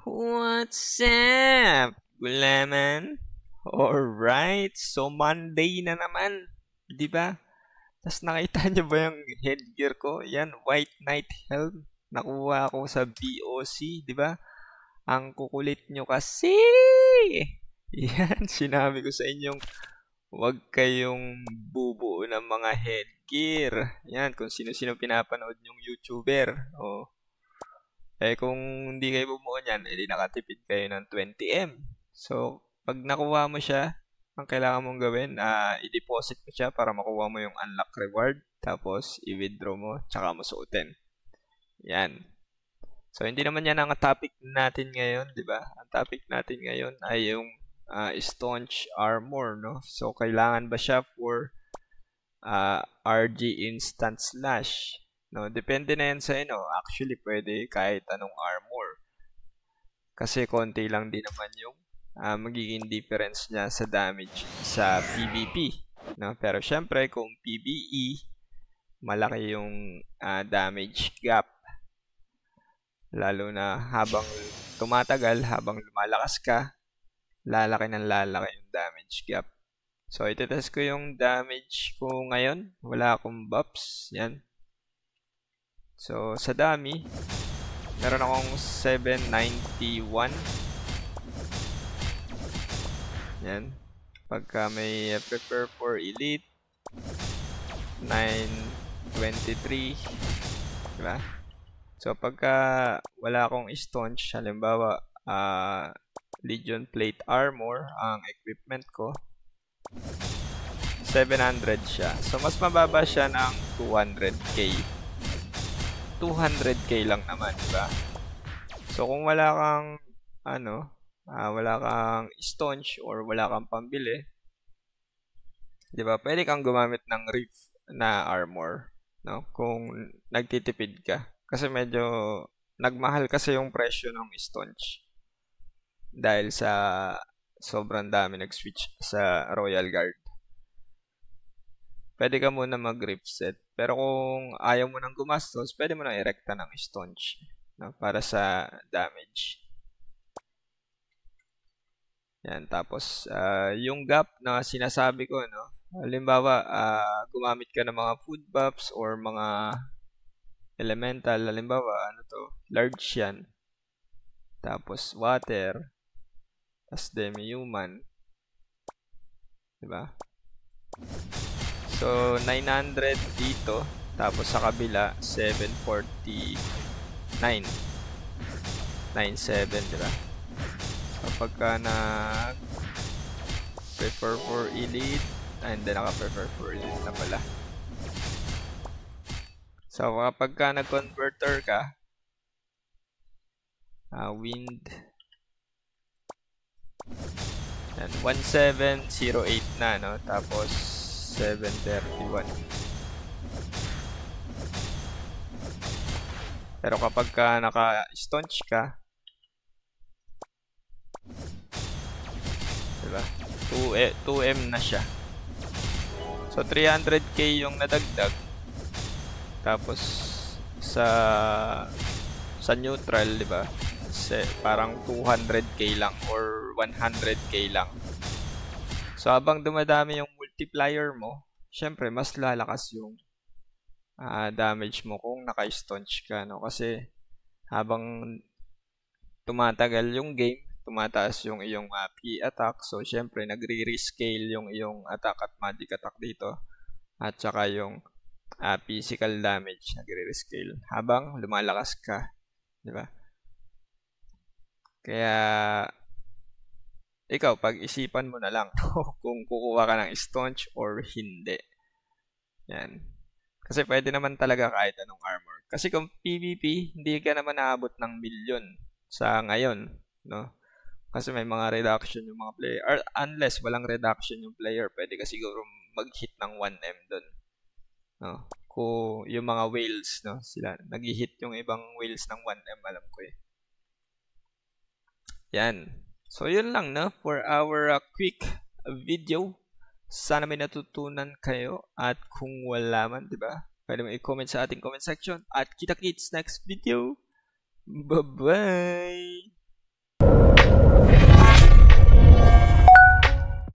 What's up, gulaman? Alright, so Monday na naman, di ba? Tapos nakita niyo ba yung headgear ko? Yan, White Knight Helm. Nakuha ko sa BOC, di ba? Ang kukulit nyo kasi! Yan, sinabi ko sa inyong huwag kayong bubuo ng mga headgear. Yan, kung sino-sino pinapanood yung YouTuber. O, kung hindi kayo bumuo niyan, edi nakatipid kayo ng 20M. So, pag nakuha mo siya, ang kailangan mong gawin, i-deposit mo siya para makuha mo yung unlock reward. Tapos, i-withdraw mo, tsaka mo suotin. Yan. So, hindi naman yan ang topic natin ngayon, di ba? Ang topic natin ngayon ay yung staunch armor, no? So, kailangan ba siya for RG instant slash? No, depende na yan sa Actually, pwede kahit anong armor. Kasi konti lang din naman yung magiging difference niya sa damage sa PvP. No? Pero syempre, kung PvE, malaki yung damage gap. Lalo na habang tumatagal, habang lumalakas ka, lalaki ng lalaki yung damage gap. So, itetest ko yung damage ko ngayon. Wala akong buffs. Yan. So, sa dami, meron akong 791. Yan. Pagka may prepare for elite, 923. Diba? So, pagka wala akong staunch, halimbawa, Legion Plate Armor, ang equipment ko, 700 siya. So, mas mababa siya ng 200k. 200k lang naman, diba? So, kung wala kang, wala kang staunch or wala kang pambili, diba? Pwede kang gumamit ng Reef na armor, no? Kung nagtitipid ka. Kasi medyo nagmahal kasi yung presyo ng staunch. Dahil sa sobrang dami nag-switch sa Royal Guard. Pwede ka muna mag-Reef set. Pero kung ayaw mo nang gumastos, pwede mo nang erekta ng staunch, no? Para sa damage. Yan, tapos yung gap na sinasabi ko, no? Halimbawa, gumamit ka ng mga food buffs or mga elemental. Halimbawa, large yan. Tapos water. Tapos demi-human. Diba? So, 900 dito. Tapos sa kabila, 749. 97, diba? Kapag ka nag-prefer for elite, and then naka-prefer for elite na pala. So, kapag ka nag-converter ka, wind, and 1708 na, no? Tapos, 731. Pero kapag ka naka-staunch ka, diba? 2M na siya. So, 300k yung nadagdag. Tapos, sa neutral, diba? Parang 200k lang or 100k lang. So, habang dumadami yung multiplier mo, syempre, mas lalakas yung damage mo kung naka-staunch ka, no? Kasi, habang tumatagal yung game, tumataas yung iyong P-attack. So, syempre, nagre-rescale yung iyong attack at magic attack dito. At saka yung physical damage, nagre-rescale. Habang lumalakas ka. Diba? Kaya, ikaw, pag-isipan mo na lang kung kukuha ka ng staunch or hindi. Yan. Kasi pwede naman talaga kahit anong armor. Kasi kung PvP, hindi ka naman naabot ng milyon sa ngayon, no? Kasi may mga reduction yung mga player. Or unless walang reduction yung player, pwede ka siguro mag-hit ng 1M dun. No? Kung yung mga whales, no? Sila, nag-hit yung ibang whales ng 1M, alam ko eh. Yan. So, yun lang, no? For our quick video. Sana may natutunan kayo. At kung wala man, diba? Pwede mo i-comment sa ating comment section. At kita-kits next video. Bye-bye!